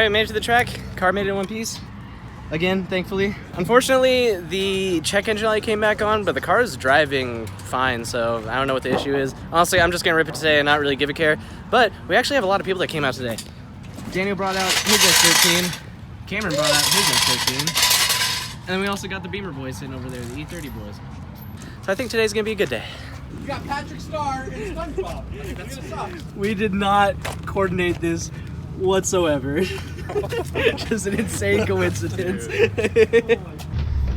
right, made it to the track. Car made it in one piece. Again, thankfully. Unfortunately, the check engine light came back on, but the car is driving fine, so I don't know what the issue is. Honestly, I'm just gonna rip it today and not really give a care. But we actually have a lot of people that came out today. Daniel brought out his S13. Cameron brought out his S13. And then we also got the Beamer boys sitting over there, the E30 boys. So I think today's gonna be a good day. You got Patrick Star and SpongeBob. We did not coordinate this whatsoever. Just an insane coincidence.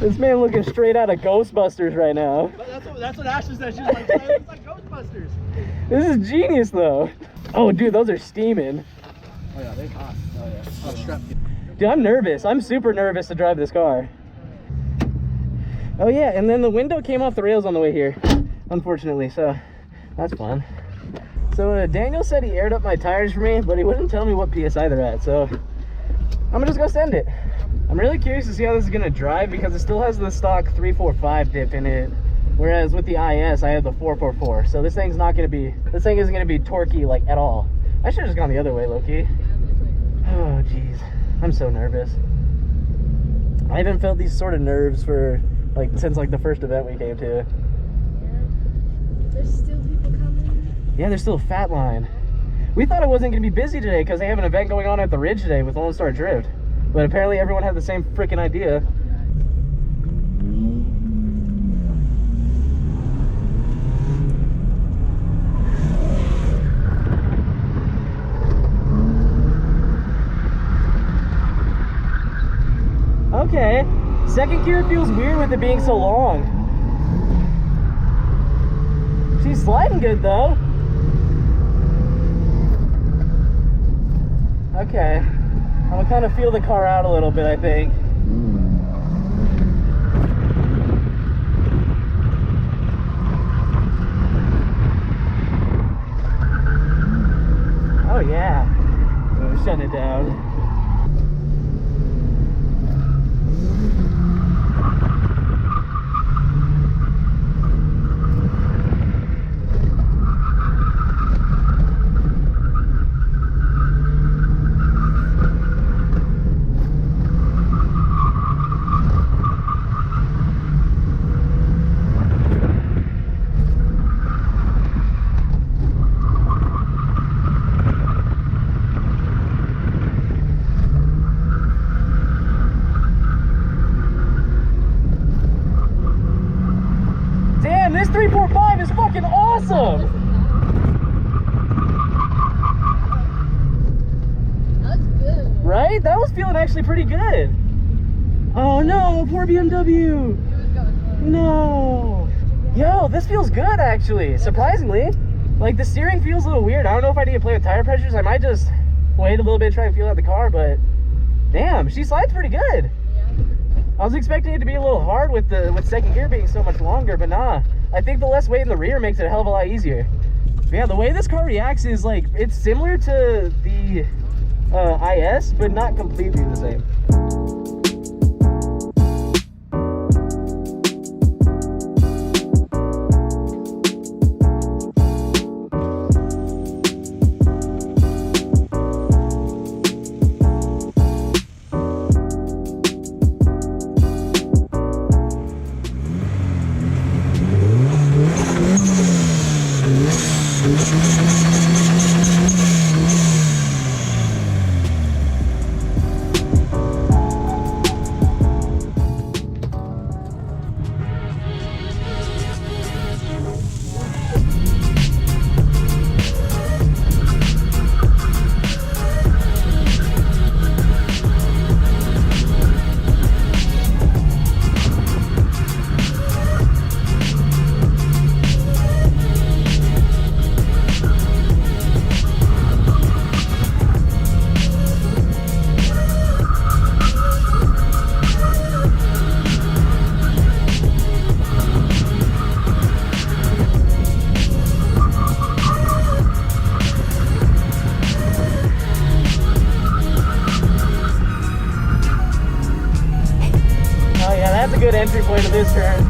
This man looking straight out of Ghostbusters right now. That's what Ashley said. She's like, it looks like Ghostbusters. This is genius though. Oh dude, those are steaming. Oh yeah, they're hot. Oh yeah. Oh, strap. Dude, I'm nervous. I'm super nervous to drive this car. Oh yeah, and then the window came off the rails on the way here, unfortunately, so that's fun. So Daniel said he aired up my tires for me, but he wouldn't tell me what PSI they're at, so I'm gonna just go send it. I'm really curious to see how this is gonna drive because it still has the stock 345 dip in it, whereas with the IS I have the 444. So this thing isn't gonna be torquey like at all. I should have just gone the other way, low-key. Oh jeez, I'm so nervous. I haven't felt these sort of nerves for since the first event we came to. There's still people coming. Yeah, there's still a fat line. We thought it wasn't gonna be busy today because they have an event going on at the Ridge today with Lone Star Drift. But apparently everyone had the same freaking idea. Okay, second gear feels weird with it being so long. She's sliding good though. Okay, I'm gonna kind of feel the car out a little bit, I think. Oh yeah, shut it down. This 345 is fucking awesome! That's good. Right? That was feeling actually pretty good. Oh no, poor BMW! No! Yo, this feels good actually, surprisingly. The steering feels a little weird. I don't know if I need to play with tire pressures. I might just wait a little bit, try and feel out the car, but damn, she slides pretty good. I was expecting it to be a little hard with second gear being so much longer, but nah. I think the less weight in the rear makes it a hell of a lot easier. But yeah, the way this car reacts is it's similar to the IS, but not completely the same. Good entry point to this turn.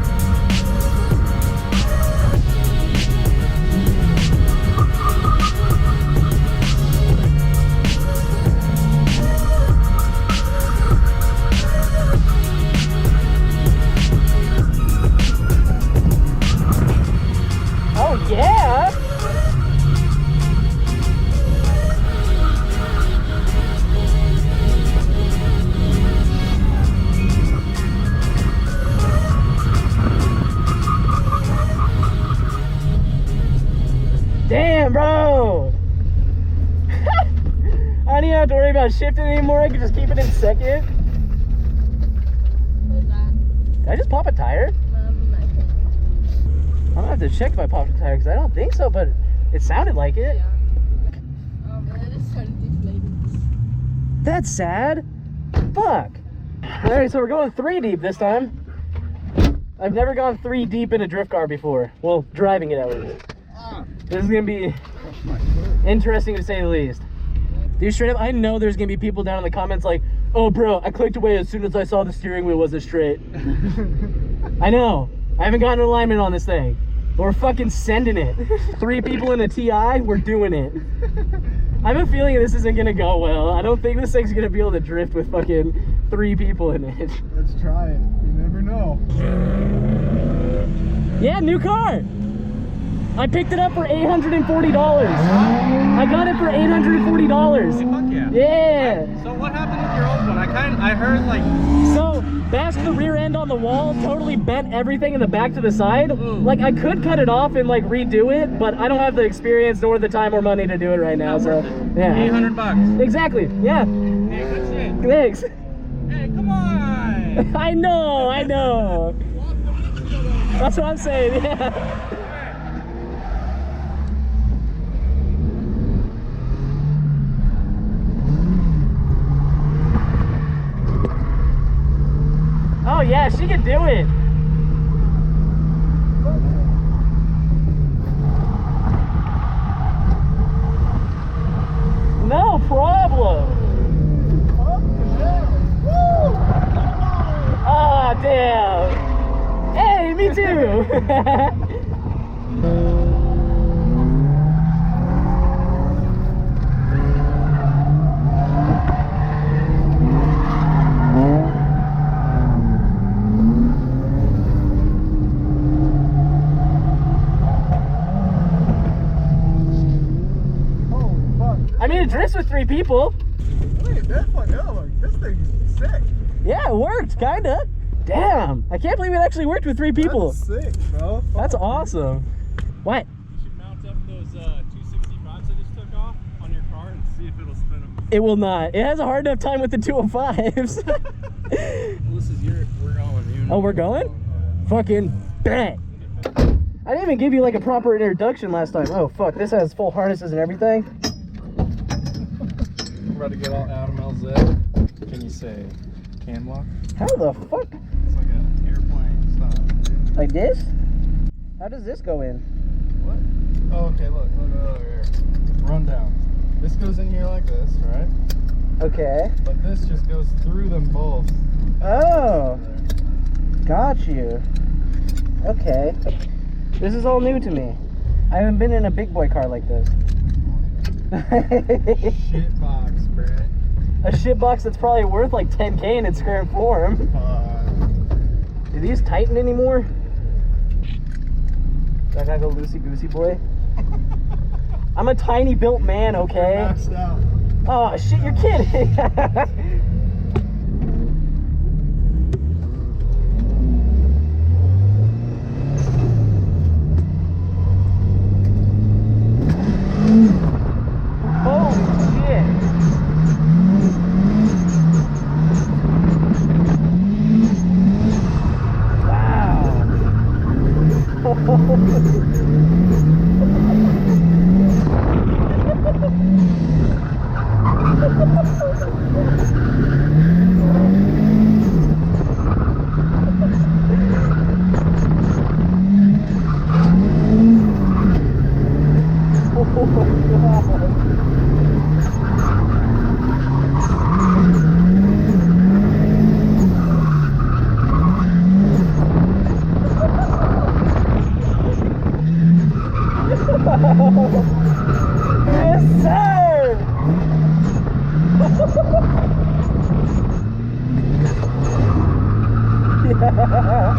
about shifting anymore. I can just keep it in second. What is that? Did I just pop a tire? I'm gonna have to check if I popped a tire because I don't think so, but it sounded like it. Yeah. Oh man, I just started deflating. That's sad. Fuck. Alright, so we're going 3 deep this time. I've never gone 3 deep in a drift car before. Well, driving it at least. This is gonna be interesting to say the least. Dude, straight up, I know there's gonna be people down in the comments like, oh bro, I clicked away as soon as I saw the steering wheel wasn't straight. I know. I haven't gotten alignment on this thing. We're fucking sending it. 3 people in a TI, we're doing it. I have a feeling this isn't gonna go well. I don't think this thing's gonna be able to drift with fucking 3 people in it. Let's try it. You never know. Yeah, new car. I picked it up for $840. I got it for $840. Fuck yeah. Yeah. So what happened with your old one? I heard like. So bashed the rear end on the wall, totally bent everything in the back to the side. Like I could cut it off and like redo it, but I don't have the experience nor the time or money to do it right now. So yeah. $800. Exactly. Yeah. Hey, good shit. Thanks. Hey, come on. I know. That's what I'm saying. Yeah. Oh yeah, she can do it. No problem. Ah, damn. Hey, me too. I mean, it drifts with 3 people. Wait, that's fun. Yeah, look, this thing is sick. Yeah, it worked, kinda. Damn, I can't believe it actually worked with 3 people. That's sick, bro. That's awesome. What? You should mount up those 265s I just took off on your car and see if it'll spin them. It will not. It has a hard enough time with the 205s. Well, this is we're going. Oh, we're going? Fucking bet. I didn't even give you like a proper introduction last time. Oh, fuck, this has full harnesses and everything. We're about to get all Adam LZ. Can you say cam lock? How the fuck? It's like an airplane style. Like this? How does this go in? What? Oh, okay, look over here. Rundown. This goes in here like this, right? Okay. But this just goes through them both. Oh. Got you. Okay. This is all new to me. I haven't been in a big boy car like this. Shit box, bruh. A shit box that's probably worth like 10K in its current form. Do these tighten anymore? Do I gotta go loosey-goosey boy? I'm a tiny built man, okay? Maxed out. Oh shit, you're kidding. Yes, sir! Yeah.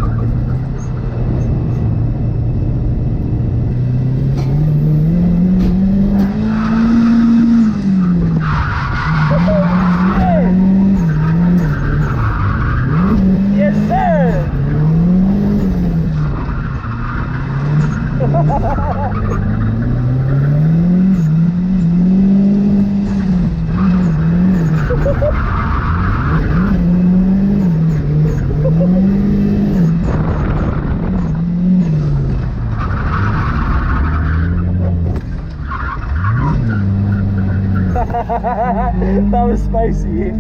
That was spicy.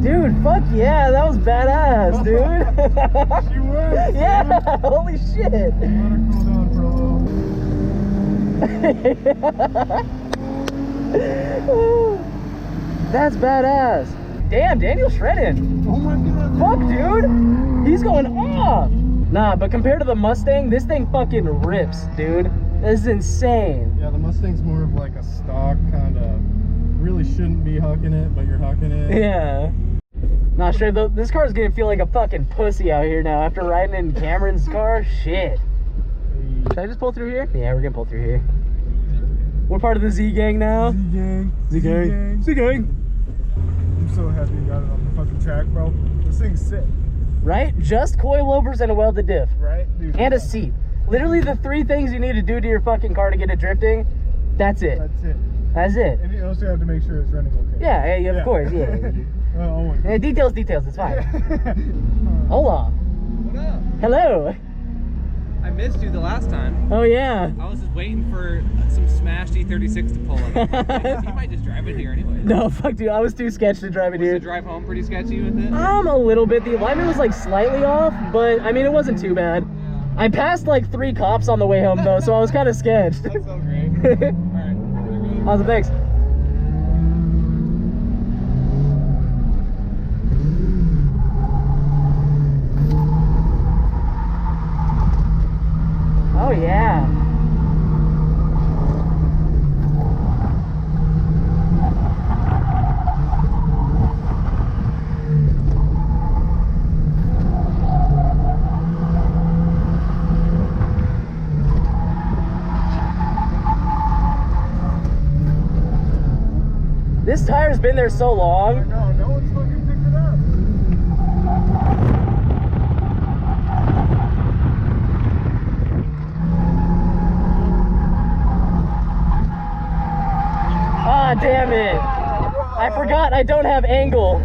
Dude, fuck yeah, that was badass, dude. She was. Yeah, holy shit. Let her cool down for a little. That's badass. Damn, Daniel's shredding. Oh my god. Fuck, dude. He's going off. Nah, but compared to the Mustang, this thing fucking rips, dude. This is insane. Yeah, the Mustang's more of like a stock kind of. Really shouldn't be hucking it, but you're hucking it. Yeah. Nah, straight though, this car's gonna feel like a fucking pussy out here now after riding in Cameron's car. Shit. Should I just pull through here? Yeah, we're gonna pull through here. We're part of the Z gang now. Z gang. Z gang. Z gang. I'm so happy you got it on the fucking track, bro. This thing's sick. Right? Just coilovers and a welded diff. Right? Dude, And a seat. Literally the 3 things you need to do to your fucking car to get it drifting. That's it. That's it. That's it. And you also have to make sure it's running okay. Yeah, yeah, of course, yeah. Yeah, details, it's fine. Hola. What up? Hello. I missed you the last time. Oh yeah. I was just waiting for some smashed E36 to pull up. You might just drive it here anyway. No, fuck dude, I was too sketched to drive it Was here. the drive home pretty sketchy with it? A little bit. The alignment was like slightly off, but I mean it wasn't too bad. I passed like 3 cops on the way home though, so I was kind of sketched. That's so great. Alright. Awesome, thanks. Oh yeah. This tire's been there so long. No, no one's fucking picked it up. Ah, damn it. I forgot I don't have angle.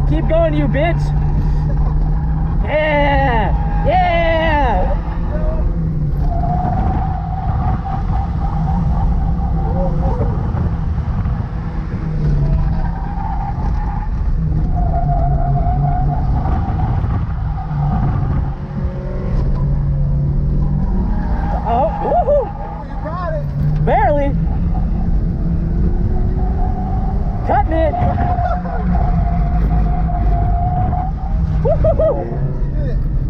Keep going, you bitch. Yeah. Yeah. Oh, woohoo. You got it. Barely. Cutting it.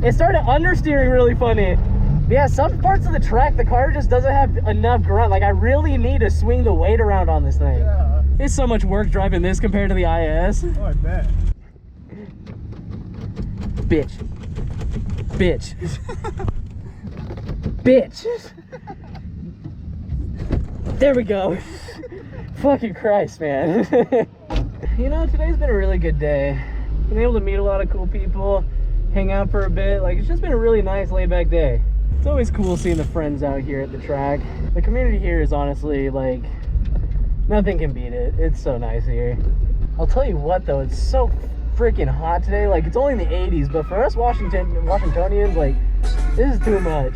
It started understeering really funny. Yeah, some parts of the track, the car just doesn't have enough grunt. Like, I really need to swing the weight around on this thing. Yeah. It's so much work driving this compared to the IS. Oh, I bet. Bitch. Bitch. Bitch. There we go. Fucking Christ, man. You know, today's been a really good day. Been able to meet a lot of cool people, hang out for a bit. Like, it's just been a really nice laid back day. It's always cool seeing the friends out here at the track. The community here is honestly like, nothing can beat it. It's so nice here. I'll tell you what though, it's so freaking hot today. Like, it's only in the 80s, but for us Washingtonians, like, this is too much.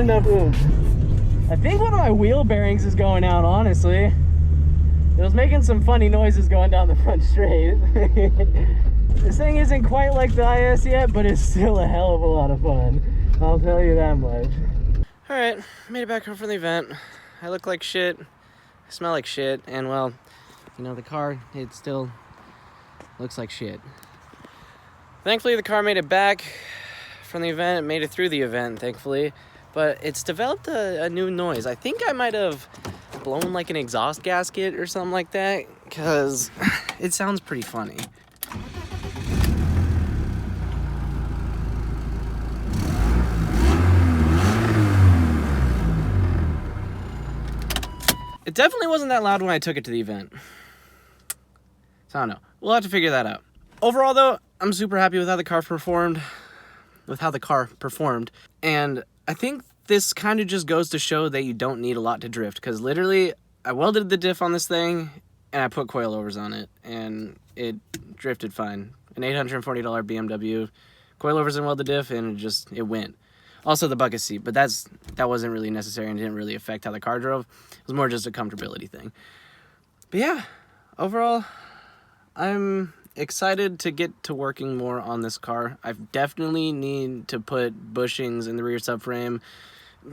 turned up. Ooh. I think one of my wheel bearings is going out, honestly. It was making some funny noises going down the front straight. This thing isn't quite like the IS yet, but it's still a hell of a lot of fun. I'll tell you that much. All right, made it back home from the event. I look like shit, I smell like shit, and well, you know, the car, it still looks like shit. Thankfully, the car made it back from the event. It made it through the event, thankfully, but it's developed a new noise. I think I might have blown like an exhaust gasket or something like that, because it sounds pretty funny. It definitely wasn't that loud when I took it to the event. So I don't know. We'll have to figure that out. Overall though, I'm super happy with how the car performed. And I think this kind of just goes to show that you don't need a lot to drift, because literally I welded the diff on this thing and I put coilovers on it and it drifted fine. An $840 BMW, coilovers and welded diff, and it went. Also the bucket seat, but that wasn't really necessary and didn't really affect how the car drove. It was more just a comfortability thing. But yeah, overall, I'm excited to get to working more on this car. I definitely need to put bushings in the rear subframe,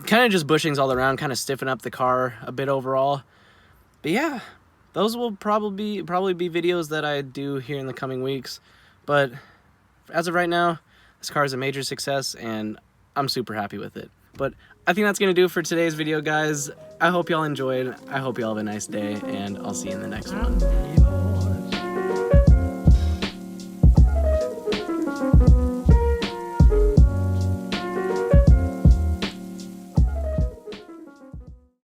kind of just bushings all around, kind of stiffen up the car a bit overall. But yeah, those will probably be videos that I do here in the coming weeks. But as of right now, this car is a major success and I'm super happy with it. But I think that's gonna do for today's video, guys. I hope y'all enjoyed. I hope y'all have a nice day, and I'll see you in the next one.